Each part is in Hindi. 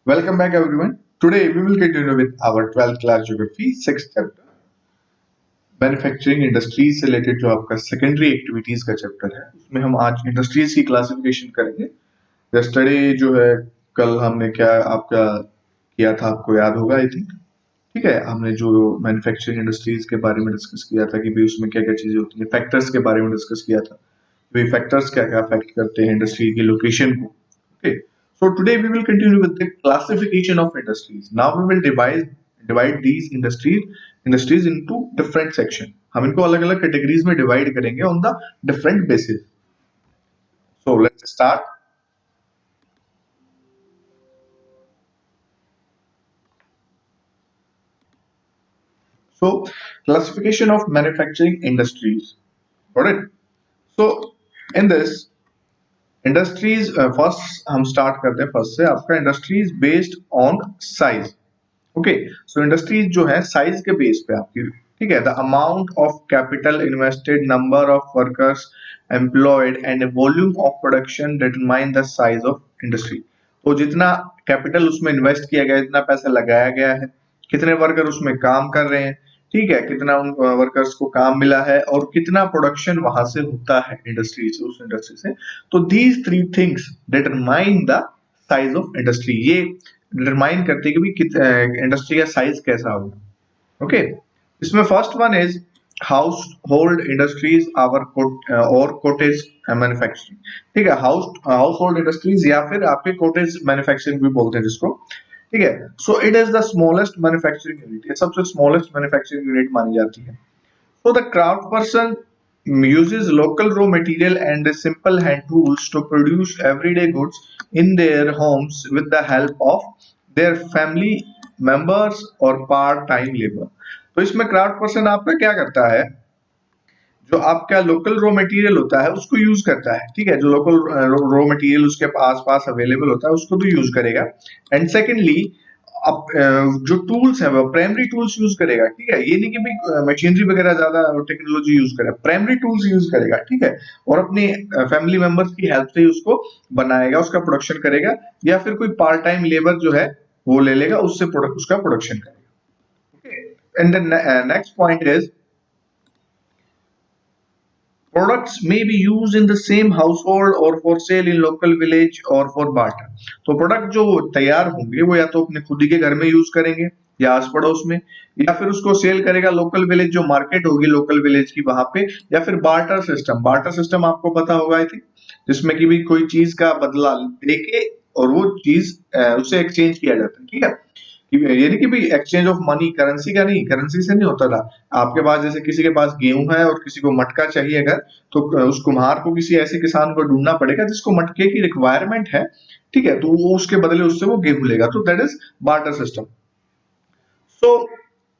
Welcome back, everyone. Today we will continue with our 12th class geography, 6th chapter, manufacturing industries से रिलेटेड जो आपका सेकेंडरी एक्टिविटीज का चैप्टर है उसमें हम आज इंडस्ट्रीज की क्लासिफिकेशन करेंगे। यस्टरडे जो है कल हमने क्या आपका किया था आपको याद होगा आई थिंक। ठीक है, हमने जो मैन्युफैक्चरिंग इंडस्ट्रीज के बारे में डिस्कस किया था कि भाई उसमें क्या क्या चीजें होती हैं, फैक्टर्स के बारे में डिस्कस किया था। भाई फैक्टर्स क्या क्या अफेक्ट करते हैं इंडस्ट्री की लोकेशन को। Okay, so today we will continue with the classification of industries. Now we will divide these industries into different section. हम इनको अलग अलग कैटेगरीज में डिवाइड करेंगे on the different basis. So let's start. So classification of manufacturing industries. Got it? So in this industries first हम स्टार्ट करते हैं फर्स्ट से आपका industries based on size. Okay, so industries जो है साइज के बेस पे आपकी, ठीक है, the amount of capital invested, number of workers employed and volume of production determine the size of industry. तो जितना कैपिटल उसमें इन्वेस्ट किया गया, जितना पैसा लगाया गया है, कितने वर्कर उसमें काम कर रहे हैं, ठीक है, कितना उन वर्कर्स को काम मिला है और कितना प्रोडक्शन वहां से होता है इंडस्ट्री से, उस इंडस्ट्री से। तो these three things determine the size of industry. ये डिटरमाइन करते हैं कि इंडस्ट्री का साइज कैसा होगा। ओके, इसमें first one is household industries our और कोटेज मैन्युफैक्चरिंग। ठीक है, हाउस होल्ड इंडस्ट्रीज या फिर आपके कोटेज मैन्युफैक्चरिंग भी बोलते हैं जिसको। ठीक है, so it is the smallest manufacturing unit, ये सबसे स्मॉलेस्ट मैन्युफैक्चरिंग यूनिट मानी जाती है। So the craft person uses local raw material and simple hand tools to produce everyday goods in their homes with the help of their family members or part-time labor। तो इसमें क्राफ्ट पर्सन आपका क्या करता है, जो आपका लोकल रॉ मटेरियल होता है उसको यूज करता है। ठीक है, जो लोकल रॉ मटेरियल उसके आस पास अवेलेबल होता है उसको तो यूज करेगा। एंड सेकेंडली अब जो टूल्स है वो प्राइमरी टूल्स यूज करेगा। ठीक है, ये नहीं कि भाई मशीनरी वगैरह ज्यादा टेक्नोलॉजी यूज करे, प्राइमरी टूल्स यूज करेगा। ठीक है, और अपने फैमिली मेंबर्स की हेल्प से ही उसको बनाएगा, उसका प्रोडक्शन करेगा, या फिर कोई पार्ट टाइम लेबर जो है वो ले लेगा, उससे उसका प्रोडक्शन करेगा। And the next point is products may be used in the same household or for sale in local village or for barter। तो प्रोडक्ट जो तैयार होंगे वो या तो अपने खुद ही के घर में यूज करेंगे या आस पड़ोस में, या फिर उसको सेल करेगा लोकल विलेज, जो मार्केट होगी लोकल विलेज की वहां पे, या फिर बार्टर सिस्टम। बार्टर सिस्टम आपको पता होगा आई थिंक, जिसमें कि भी कोई चीज का बदला लेके और वो चीज उससे एक्सचेंज किया जाता है। ठीक है, ये नहीं कि भाई एक्सचेंज ऑफ मनी, करेंसी का नहीं, करेंसी से नहीं होता था। आपके पास जैसे किसी के पास गेहूं है और किसी को मटका चाहिए अगर, तो उस कुम्हार को किसी ऐसे किसान को ढूंढना पड़ेगा जिसको मटके की रिक्वायरमेंट है। ठीक है, तो वो उसके बदले उससे वो गेहूं लेगा, तो that is barter system. So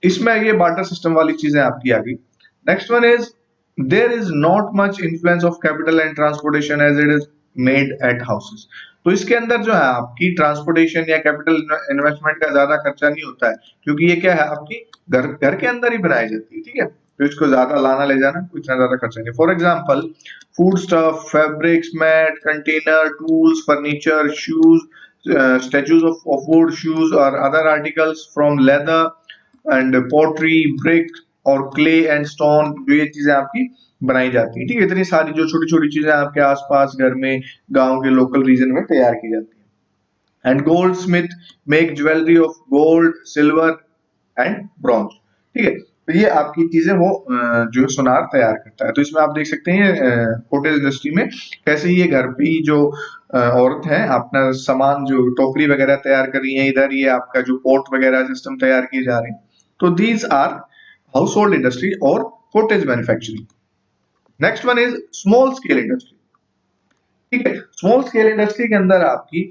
इसमें ये बार्टर सिस्टम वाली चीजें आपकी आ गई। Next one is there is not much influence of capital and transportation as it is made at houses. तो इसके अंदर जो है आपकी ट्रांसपोर्टेशन या कैपिटल इन्वेस्टमेंट का ज्यादा खर्चा नहीं होता है, क्योंकि ये क्या है आपकी घर घर के अंदर ही बनाई जाती है। ठीक है, तो इसको ज्यादा लाना ले जाना कोई इतना ज्यादा खर्चा नहीं। For example foodstuff, fabrics, mat, container, tools, furniture, shoes, statues of wood, shoes or other articles from leather and pottery, brick और क्ले एंड स्टोन, जो ये चीजें आपकी बनाई जाती है। ठीक है, इतनी सारी जो छोटी छोटी चीजें आपके आसपास घर में गांव के लोकल रीजन में तैयार की जाती है। And gold Smith make jewellery of gold, silver and bronze. ठीक है, तो ये आपकी चीजें वो जो सुनार तैयार करता है। तो इसमें आप देख सकते हैं कॉटेज इंडस्ट्री में कैसे ये घर पे ही जो औरत है अपना सामान जो टोकरी वगैरह तैयार कर रही है, इधर ये आपका जो पोट वगैरह सिस्टम तैयार किए जा रहे हैं। तो these are household industry और cottage manufacturing. Next one is small scale industry. ठीक है, स्मॉल स्केल इंडस्ट्री के अंदर आपकी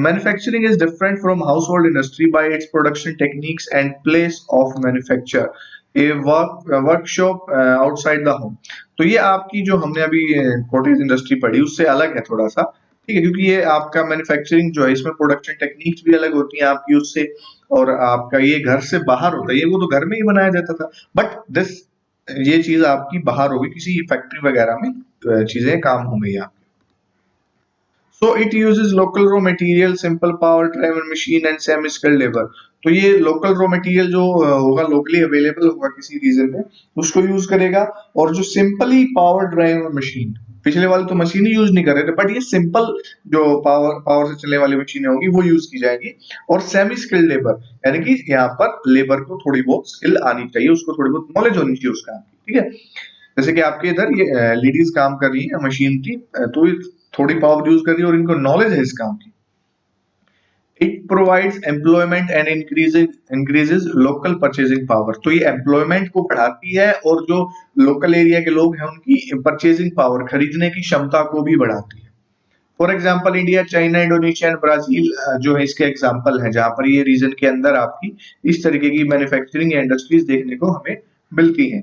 manufacturing is different from household industry by its production techniques and place of manufacture, a workshop outside the home. तो ये आपकी जो हमने अभी कॉटेज इंडस्ट्री पढ़ी उससे अलग है थोड़ा सा। ठीक है, क्योंकि ये आपका मैन्युफैक्चरिंग जो है इसमें प्रोडक्शन टेक्निक्स भी अलग होती हैं आपकी उससे, और आपका ये घर से बाहर होता है, ये वो तो घर में ही बनाया जाता था, बट दिस ये चीज आपकी बाहर होगी किसी फैक्ट्री वगैरह में, चीजें काम हो गई। So it uses local raw material, simple power driven machine and semi skilled labour. तो ये लोकल रॉ मटेरियल जो होगा, लोकली अवेलेबल होगा किसी रीजन में, उसको यूज करेगा। और जो सिंपली पावर ड्राइवन मशीन, पिछले वाले तो मशीन ही यूज नहीं कर रहे थे, बट ये सिंपल जो पावर पावर से चलने वाली मशीनें होंगी वो यूज की जाएगी। और सेमी स्किल्ड लेबर, यानी कि यहाँ पर लेबर को थोड़ी बहुत स्किल आनी चाहिए, उसको थोड़ी बहुत नॉलेज होनी चाहिए उस काम की, ठीक है। जैसे कि आपके इधर ये लेडीज काम कर रही है मशीन की, तो ये थोड़ी पावर यूज कर रही है और इनको नॉलेज है इस काम की। It provides employment and increases local purchasing power. तो ये एम्प्लॉयमेंट को बढ़ाती है और जो लोकल एरिया के लोग हैं उनकी परचेजिंग पावर, खरीदने की क्षमता को भी बढ़ाती है। For example India, China, Indonesia and Brazil जो है इसके एग्जाम्पल हैं, जहां पर ये रीजन के अंदर आपकी इस तरीके की मैन्युफैक्चरिंग इंडस्ट्रीज देखने को हमें मिलती हैं।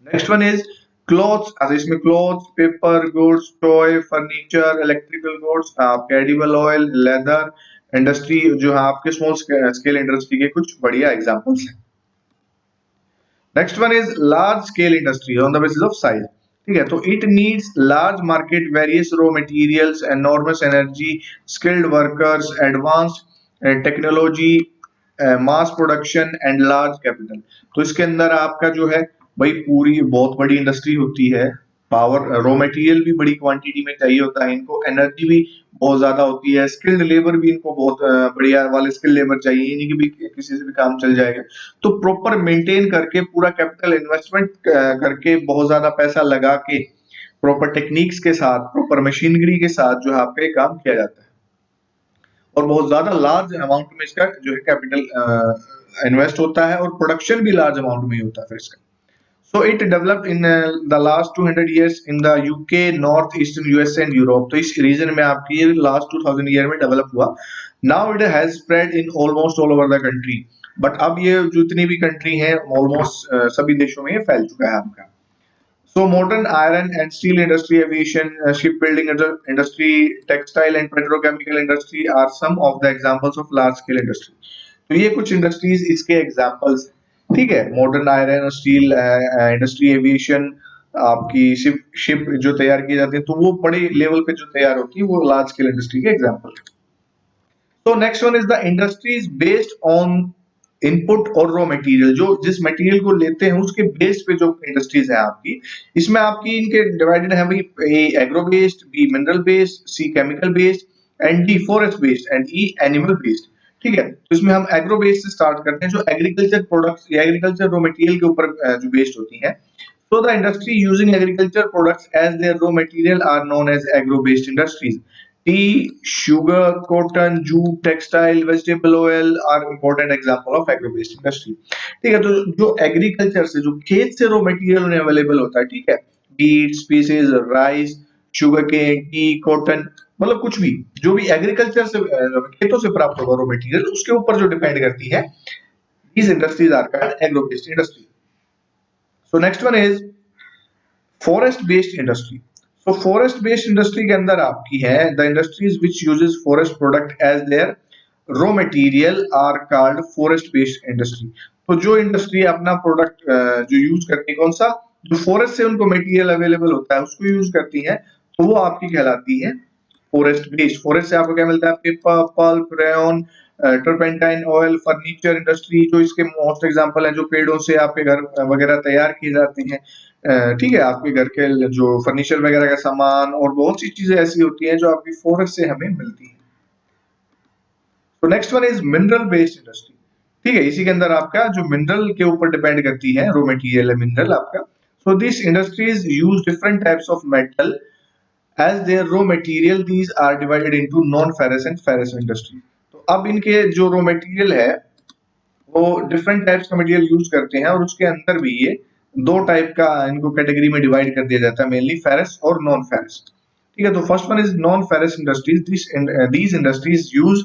Next one is clothes. अब इसमें clothes, paper goods, toy, furniture, electrical goods, आपके एडिबल ऑयल, लेदर इंडस्ट्री जो है आपके स्मॉल स्केल इंडस्ट्री के कुछ बढ़िया एग्जांपल्स हैं। Next one is large scale industry on the basis of size. ठीक है, तो it needs large market, various raw materials, enormous energy, skilled workers, advanced technology, mass production and large capital. तो इसके अंदर आपका जो है भाई पूरी बहुत बड़ी इंडस्ट्री होती है। पावर रॉ मटेरियल भी बड़ी क्वांटिटी में चाहिए होता है इनको, एनर्जी भी बहुत ज्यादा होती है, स्किल्ड लेबर भी इनको बहुत बढ़िया वाले स्किल्ड लेबर चाहिए, ये नहीं कि भी किसी से भी काम चल जाएगा। तो प्रॉपर मेंटेन करके, पूरा कैपिटल इन्वेस्टमेंट करके, बहुत ज्यादा पैसा लगा के, प्रॉपर टेक्निक्स के साथ, प्रॉपर मशीनरी के साथ जो है आपका ये काम किया जाता है। और बहुत ज्यादा लार्ज अमाउंट में इसका जो है कैपिटल इन्वेस्ट होता है, और प्रोडक्शन भी लार्ज अमाउंट में ही होता है फिर इसका। So it developed in the last 200 years in the UK, North Eastern USA and Europe. तो इस रीजन में आपकी ये लास्ट 2000 ईयर में डेवलप हुआ। Now it has spread in almost all over the country. But अब ये जितनी भी कंट्री हैं ऑलमोस्ट सभी देशों में ये फैल चुका है आपका। So modern iron and steel industry, aviation, shipbuilding industry, textile and petrochemical industry are some of the examples of large scale industry. तो ये कुछ इंडस्ट्रीज इसके एग्जांपल्स, ठीक है। मॉडर्न आयरन और स्टील इंडस्ट्री, एविएशन, आपकी शिप जो तैयार की जाती है, तो वो बड़े लेवल पे जो तैयार होती है वो लार्ज स्केल इंडस्ट्री के एग्जांपल है। तो next one is the industries based on input और रॉ मटेरियल। जो जिस मटेरियल को लेते हैं उसके बेस पे जो इंडस्ट्रीज है आपकी, इसमें आपकी इनके डिवाइडेड है भाई, A agro based, B mineral based, C chemical based and D forest based and E animal based. ठीक है, तो इसमें हम एग्रो बेस्ड से स्टार्ट करते हैं, जो एग्रीकल्चर प्रोडक्ट्स या एग्रीकल्चर रॉ मटेरियल के ऊपर जो बेस्ड होती है। So the industry using agriculture products as their raw material are known as agro-based industries. Tea, sugar, cotton, jute, textile, vegetable oil are important example of agro-based industry. ठीक है, तो जो एग्रीकल्चर से, जो खेत से रॉ मटेरियल उन्हें अवेलेबल होता है, ठीक है, beet, spices, rice, sugar cane, tea, cotton, मतलब कुछ भी जो भी एग्रीकल्चर से खेतों से प्राप्त होगा रॉ मटेरियल, उसके ऊपर जो डिपेंड करती है, these industries are called agro-based industry. So next one is forest based industry. So forest based industry के अंदर आपकी है the industries which uses forest product as their raw material are called forest based industry. तो जो इंडस्ट्री अपना प्रोडक्ट जो यूज करती है, कौन सा, जो फॉरेस्ट से उनको मटेरियल अवेलेबल होता है उसको यूज करती है, तो वो आपकी कहलाती है फॉरेस्ट बेस्ड। फॉरेस्ट से आपको क्या मिलता है, paper, pulp, rayon, turpentine oil, furniture industry, जो इसके मोस्ट एग्जांपल है, जो पेड़ों से आपके घर वगैरह तैयार किए जाते हैं। ठीक है, आपके घर के जो फर्नीचर वगैरह का सामान और बहुत सी चीजें ऐसी होती हैं जो आपकी फॉरेस्ट से हमें मिलती है। तो next one is mineral based industry. ठीक है, इसी के अंदर आपका जो मिनरल के ऊपर डिपेंड करती है, रॉ मटेरियल है मिनरल आपका। So this industries use different types of metal as their raw material. These are divided into non ferrous and ferrous industry. तो अब इनके जो रॉ मटेरियल है वो डिफरेंट टाइप्स का मटेरियल यूज करते हैं, और उसके अंदर भी ये दो टाइप का इनको कैटेगरी में डिवाइड कर दिया जाता है, मेनली फेरस और नॉन फेरस। ठीक है, तो first one is non ferrous industries. these industries use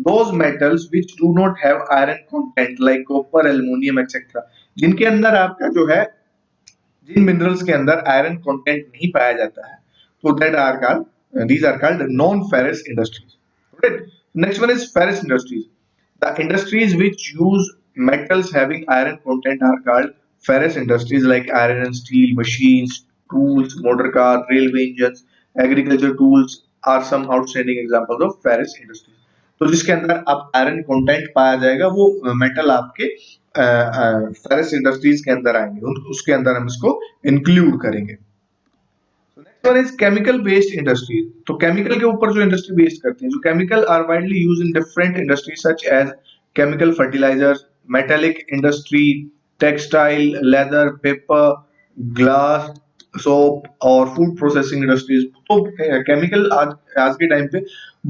those metals which do not have iron content like copper, aluminum etc. जिनके अंदर आपका जो है, जिन मिनरल्स के अंदर आयरन कंटेंट नहीं पाया जाता है, तो that are called these are called non ferrous industries. Right? Next one is ferrous industries. The industries which use metals having iron content are called ferrous industries, like iron and steel, machines, tools, motor car, railway engines, agriculture tools, are some outstanding examples of ferrous industries. तो जिसके अंदर आप आयरन कंटेंट पाया जाएगा वो मेटल आपके फेरस इंडस्ट्रीज के अंदर आएंगे, उसके अंदर हम इसको इंक्लूड करेंगे। Next one is chemical based industry. तो केमिकल के ऊपर जो इंडस्ट्री बेस्ड करती है, जो chemical are widely use in different industry such as chemical fertilisers, metallic industry, textile, leather, paper, glass, soap और फूड प्रोसेसिंग इंडस्ट्रीज। तो केमिकल आज आज के टाइम पे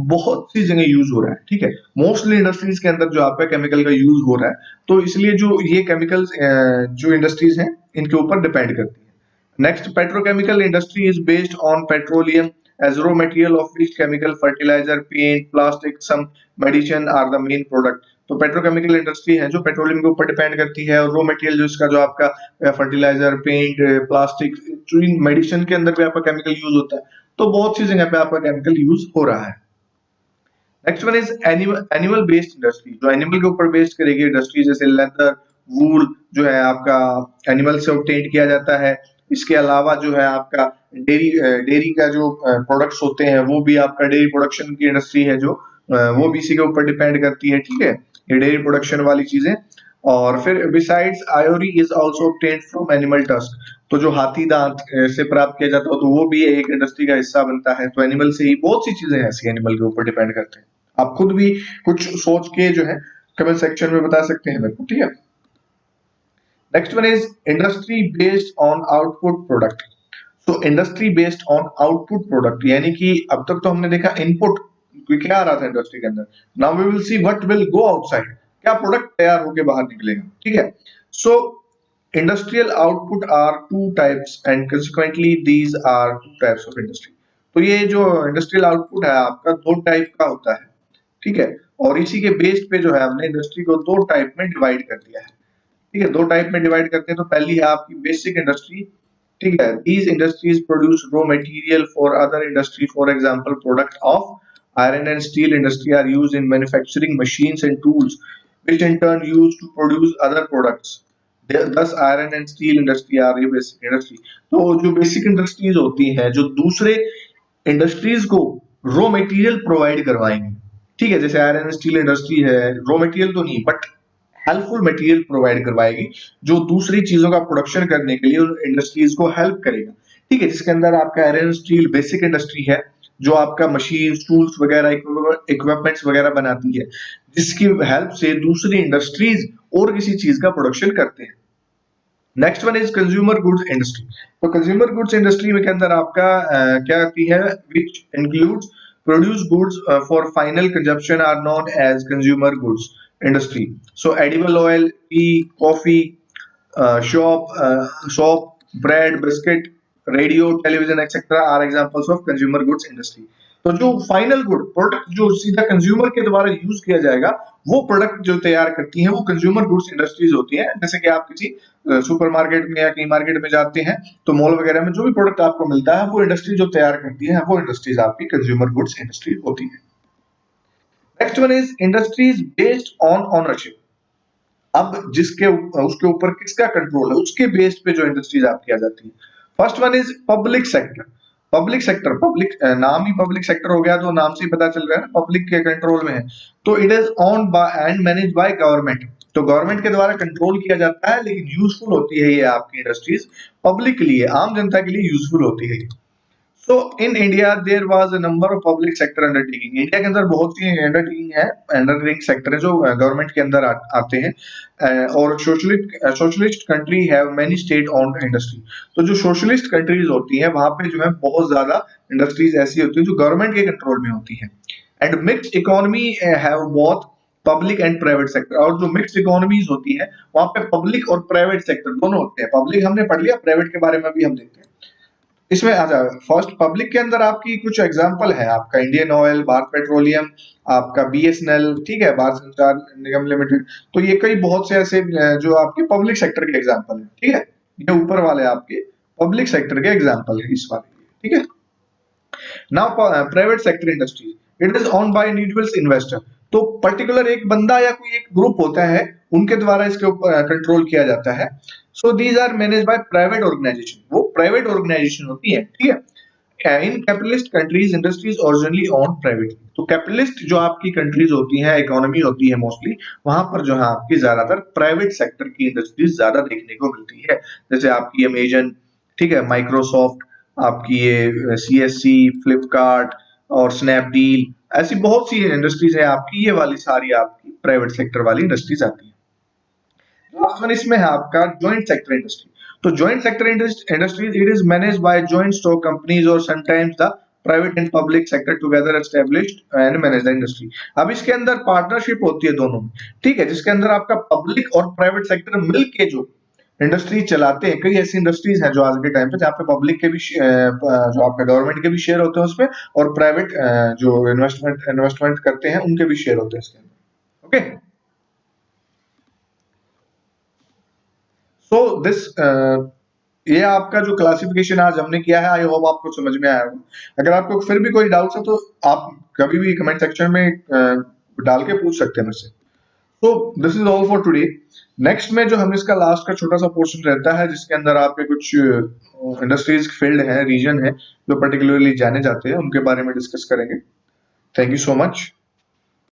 बहुत सी जगह यूज हो रहा है, ठीक है। मोस्टली इंडस्ट्रीज के अंदर जो आपका केमिकल का यूज हो रहा है, तो इसलिए जो ये केमिकल्स जो इंडस्ट्रीज हैं इनके ऊपर डिपेंड करती है। Next, petrochemical industry is based on petroleum as raw material of which chemical, fertilizer, paint, plastic, some medicine are the main product। तो पेट्रोकेमिकल इंडस्ट्री है जो पेट्रोलियम के ऊपर डिपेंड करती है, और रॉ मटेरियल जो इसका जो आपका फर्टिलाइजर, पेंट, प्लास्टिक, जो मेडिसिन के अंदर भी आपका केमिकल यूज होता है। तो बहुत सी जगह पे आपका केमिकल यूज हो रहा है। Next one is animal based industry. जो एनिमल के ऊपर बेस्ड करेगी इंडस्ट्री, जैसे लेदर, वूल जो है आपका एनिमल से ऑब्टेन किया जाता है। इसके अलावा जो है आपका डेयरी डेयरी का जो प्रोडक्ट्स होते हैं वो भी आपका डेयरी प्रोडक्शन की इंडस्ट्री है जो वो भी इसी के ऊपर डिपेंड करती है, ठीक है, ये डेयरी प्रोडक्शन वाली चीजें। और फिर besides ivory is also obtained from animal tusk. तो जो हाथी दांत से प्राप्त किया जाता है तो वो भी एक इंडस्ट्री का हिस्सा बनता है। तो एनिमल से ही बहुत सी चीजें ऐसी एनिमल के ऊपर डिपेंड करते हैं। आप खुद भी कुछ सोच के जो है कमेंट सेक्शन में बता सकते हैं मेरे को, ठीक है। Next one is industry based on output product. तो industry based on output product, यानी कि अब तक तो हमने देखा इनपुट क्या आ रहा था इंडस्ट्री के अंदर, now we will see what will go outside, क्या प्रोडक्ट तैयार होके बाहर निकलेगा, ठीक है। So industrial output are two types and consequently these are two types of industry. तो ये जो इंडस्ट्रियल आउटपुट है आपका दो टाइप का होता है, ठीक है। और इसी के बेस पे जो है हमने इंडस्ट्री को दो टाइप में डिवाइड कर दिया है, ठीक है। दो टाइप में डिवाइड करते हैं। तो पहली है आपकी बेसिक इंडस्ट्री, ठीक है। These industries produce raw material for other industry, for example product of iron and steel industry are used in manufacturing machines and tools which in turn used to produce other products। Thus iron and steel industry are ये basic industry। तो जो बेसिक इंडस्ट्रीज होती हैं जो दूसरे इंडस्ट्रीज को रॉ मटेरियल प्रोवाइड करवाएंगे, ठीक है। जैसे आयरन स्टील इंडस्ट्री है, रॉ मटेरियल तो नहीं बट हेल्पफुल मटेरियल प्रोवाइड करवाएगी जो दूसरी चीजों का प्रोडक्शन करने के लिए उन इंडस्ट्रीज को हेल्प करेगा, ठीक है। जिसके अंदर आपका आयरन स्टील बेसिक इंडस्ट्री है जो आपका मशीन, टूल्स वगैरह, इक्विपमेंट्स वगैरह बनाती है, जिसकी हेल्प से दूसरी इंडस्ट्रीज और किसी चीज का प्रोडक्शन करते हैं। Next one is consumer goods industry. तो कंज्यूमर गुड्स इंडस्ट्री में के अंदर आपका क्या आती है, which includes produce goods for final consumption are known as consumer goods industry. So edible oil, tea, coffee, soap, bread, biscuit, radio, television, etc. are examples of consumer goods industry। तो जो फाइनल गुड प्रोडक्ट जो सीधा कंज्यूमर के द्वारा यूज किया जाएगा, वो प्रोडक्ट जो तैयार करती हैं वो कंज्यूमर गुड्स इंडस्ट्रीज होती है। जैसे कि आप किसी सुपरमार्केट में या कहीं मार्केट में जाते हैं तो मॉल वगैरह में जो भी प्रोडक्ट आपको मिलता है वो इंडस्ट्री जो तैयार करती है वो इंडस्ट्रीज आपकी कंज्यूमर गुड्स इंडस्ट्री होती है। Next one is industries based on ownership. अब जिसके उसके ऊपर किसका कंट्रोल है उसके बेस्ड पे जो इंडस्ट्रीज आपकी आ जाती है। First one is public sector. Public sector, public नाम ही पब्लिक सेक्टर हो गया तो नाम से ही पता चल रहा है ना पब्लिक के कंट्रोल में है। तो it is owned by and manage by government. तो गवर्नमेंट के द्वारा कंट्रोल किया जाता है, लेकिन यूजफुल होती है ये आपकी इंडस्ट्रीज पब्लिक के लिए, आम जनता के लिए यूजफुल होती है। So in India there was a number of public sector undertaking। India के अंदर बहुत सी अंडरटेकिंग सेक्टर है जो गवर्नमेंट के अंदर आते हैं। और socialist country have many state owned industry. तो जो सोशलिस्ट कंट्रीज होती हैं वहां पे जो है बहुत ज्यादा इंडस्ट्रीज ऐसी होती है जो गवर्नमेंट के कंट्रोल में होती हैं। And mixed economy have both public and private sector. और जो मिक्स्ड इकोनॉमीज होती है वहां पे पब्लिक और प्राइवेट सेक्टर दोनों होते हैं। पब्लिक हमने पढ़ लिया, प्राइवेट के बारे में भी हम देखते हैं। इसमें अच्छा फर्स्ट पब्लिक के अंदर आपकी कुछ एग्जांपल है, आपका इंडियन ऑयल, भारत पेट्रोलियम, आपका बीएसएनएल, ठीक है, भारत संचार निगम लिमिटेड। तो ये कई बहुत से ऐसे जो आपके पब्लिक सेक्टर के एग्जांपल है, ठीक है। ये ऊपर वाले आपके पब्लिक सेक्टर के एग्जांपल है इस वाले, ठीक है। Now private sector industry, it is owned by individuals investor. तो पर्टिकुलर एक बंदा या कोई एक ग्रुप होता है उनके द्वारा इसके ऊपर कंट्रोल किया जाता है। So these are manage by private organisation, वो प्राइवेट ऑर्गेनाइजेशन होती है, ठीक है। In capitalist countries industries originally own privately. तो कैपिटलिस्ट जो आपकी कंट्रीज होती हैं, इकोनॉमी होती है मोस्टली, वहां पर जो है आपकी ज्यादातर प्राइवेट सेक्टर की इंडस्ट्रीज ज्यादा देखने को मिलती है। जैसे आपकी अमेजन, ठीक है, माइक्रोसॉफ्ट, आपकी ये सीएससी, फ्लिपकार्ट और स्नैपडील, ऐसी बहुत सी इंडस्ट्रीज है आपकी, ये वाली सारी आपकी प्राइवेट सेक्टर वाली इंडस्ट्रीज आती है। लास्ट वन इसमें है आपका जॉइंट सेक्टर इंडस्ट्री। तो joint sector industries it is managed by joint stock companies और sometimes the private and public sector together established and manage the industry. अब इसके अंदर पार्टनरशिप होती है दोनों में, ठीक है, जिसके अंदर आपका पब्लिक और प्राइवेट सेक्टर मिलके जो इंडस्ट्री चलाते हैं। कई ऐसी इंडस्ट्रीज हैं जो आज के टाइम पे जहाँ पे पब्लिक के भी जो आपका गवर्नमेंट के भी शेयर होते हैं उसमें, और प्राइवेट जो इन्वेस्टमेंट करते हैं उनके भी शेयर होते हैं इसके अंदर। ओके, सो दिस ये आपका जो क्लासिफिकेशन आज हमने किया है, आई होप आपको समझ में आया होगा। अगर आपको फिर भी कोई डाउट है तो आप कभी भी कमेंट सेक्शन में डाल के पूछ सकते हैं मुझसे। तो this is all for today. Next में जो हम इसका लास्ट का छोटा सा पोर्शन रहता है जिसके अंदर आपके कुछ इंडस्ट्रीज फील्ड है, रीजन है जो पर्टिकुलरली जाने जाते हैं, उनके बारे में डिस्कस करेंगे। Thank you so much.